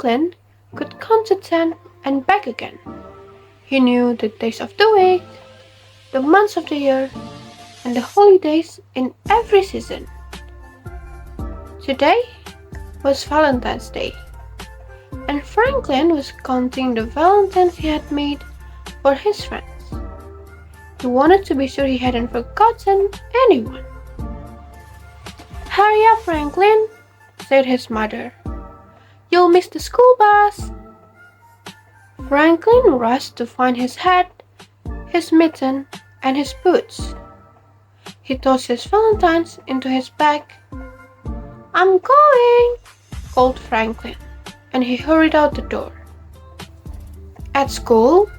Franklin could count to 10 and back again. He knew the days of the week, the months of the year, and the holidays in every season. Today was Valentine's Day, and Franklin was counting the valentines he had made for his friends. He wanted to be sure he hadn't forgotten anyone. "Hurry up, Franklin," said his mother. "You'll miss the school bus." Franklin rushed to find his hat, his mitten, and his boots. He tossed his valentines into his bag. "I'm going," called Franklin, and he hurried out the door. At school,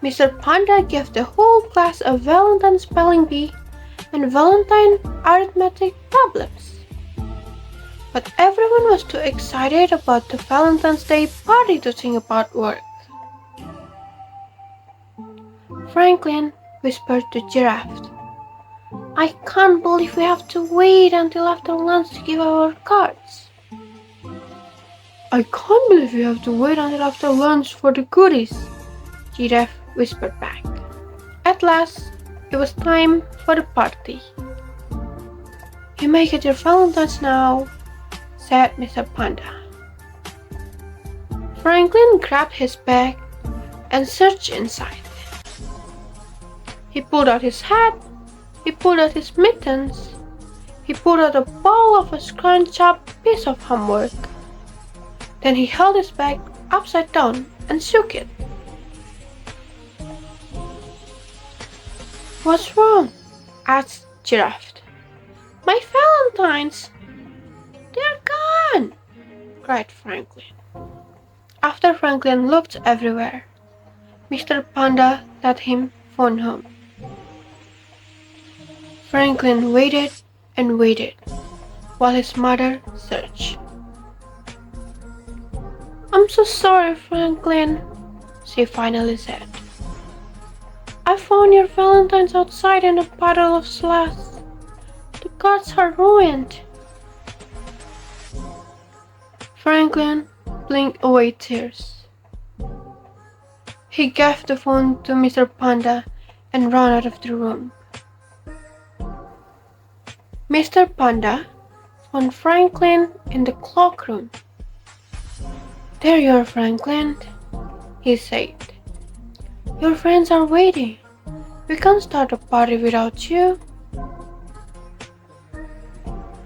Mr. Panda gave the whole class a Valentine spelling bee and Valentine arithmetic problems. But everyone was too excited about the Valentine's Day party to think about work. Franklin whispered to Giraffe, "I can't believe we have to wait until after lunch to give our cards." "I can't believe we have to wait until after lunch for the goodies," Giraffe whispered back. At last, it was time for the party. "You may get your valentines now," said Mr. Panda. Franklin grabbed his bag and searched inside. He pulled out his hat, he pulled out his mittens, he pulled out a ball of a scrunched-up piece of homework. Then he held his bag upside down and shook it. "What's wrong?" asked Giraffe. "My valentines! They're gone!" cried Franklin. After Franklin looked everywhere, Mr. Panda let him phone home. Franklin waited and waited while his mother searched. "I'm so sorry, Franklin," she finally said. "I found your valentines outside in a puddle of slush. The cards are ruined." Franklin blinked away tears. He gave the phone to Mr. Panda and ran out of the room. Mr. Panda found Franklin in the cloakroom. "There you are, Franklin," he said. "Your friends are waiting. We can't start a party without you."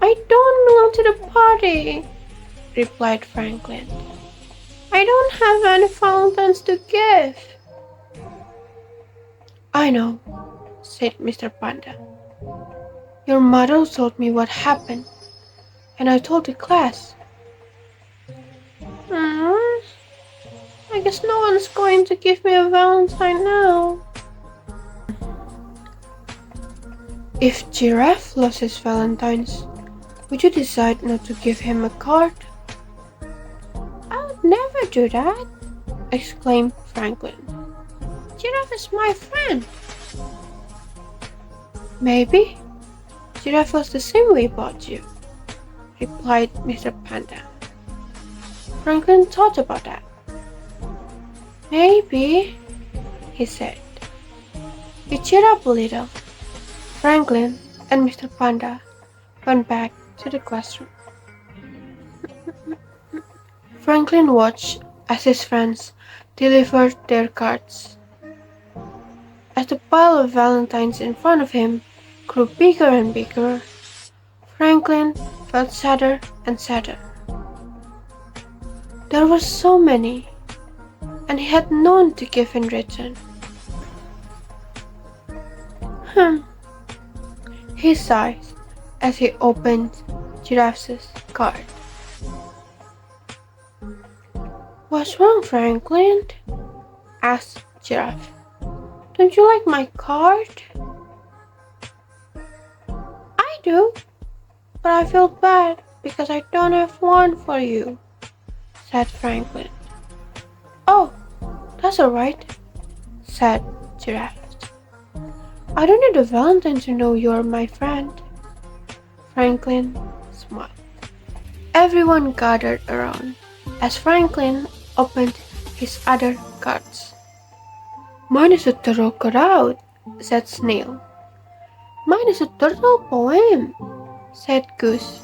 "I don't belong to the party," replied Franklin. "I don't have any valentines to give." "I know," said Mr. Panda. "Your mother told me what happened, and I told the class." I guess no one's going to give me a valentine now." If Giraffe lost his valentines, would you decide not to give him a card? "I would never do that," exclaimed Franklin. "Giraffe is my friend." "Maybe Giraffe was the same way about you," replied Mr. Panda. Franklin thought about that. "Maybe," he said. He cheered up a little. Franklin and Mr. Panda went back to the classroom. Franklin watched as his friends delivered their cards. As the pile of valentines in front of him grew bigger and bigger, Franklin felt sadder and sadder. There were so many, and he had none to give in return. He sighed as he opened Giraffe's card. "What's wrong, Franklin?" asked Giraffe. "Don't you like my card?" "I do, but I feel bad because I don't have one for you," said Franklin. "Oh, that's all right," said Giraffe. "I don't need a valentine to know you're my friend." Franklin smiled. Everyone gathered around as Franklin opened his other cards. "Mine is a turtle cutout," said Snail. "Mine is a turtle poem," said Goose.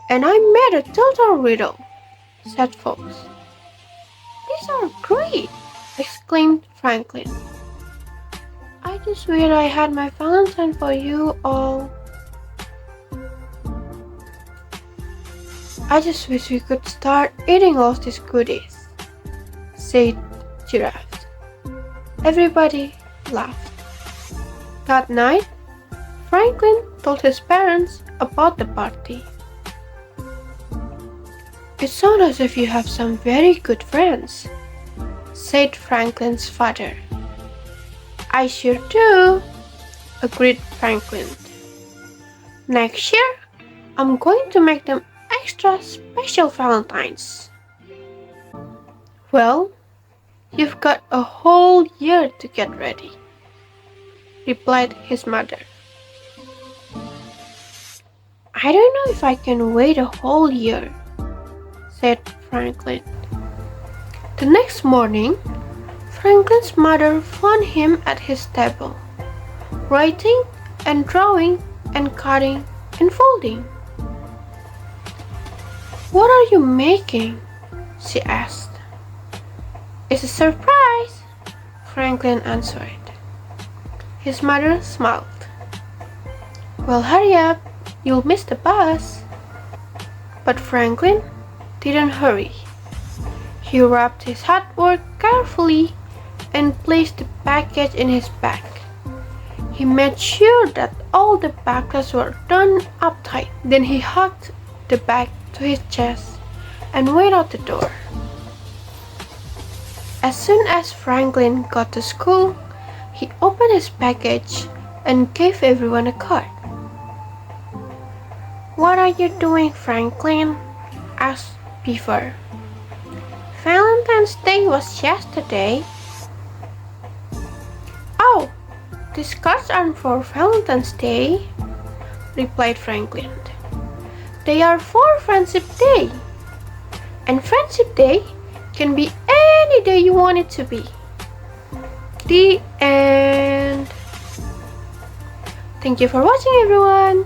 "And I made a turtle riddle," said Fox. "These are great!" exclaimed Franklin. "I just wish I had my Valentine for you all. I just wish we could start eating all these goodies," said Giraffe. Everybody laughed. That night, Franklin told his parents about the party. "It sounds as if you have some very good friends," said Franklin's father. "I sure do," agreed Franklin. "Next year, I'm going to make them extra special Valentines." "Well, you've got a whole year to get ready," replied his mother. "I don't know if I can wait a whole year," said Franklin. The next morning, Franklin's mother found him at his table, writing and drawing and cutting and folding. "What are you making?" she asked. "It's a surprise," Franklin answered. His mother smiled. "Well, hurry up, you'll miss the bus." But Franklin didn't hurry. He wrapped his hard work carefully and placed the package in his bag. He made sure that all the buckles were done up tight. Then he hugged the bag to his chest and went out the door. As soon as Franklin got to school, he opened his package and gave everyone a card. "What are you doing, Franklin?" asked Beaver. "Valentine's Day was yesterday." "Oh, these cards aren't for Valentine's Day," replied Franklin. "They are for Friendship Day. And Friendship Day can be any day you want it to be." The end. Thank you for watching, everyone.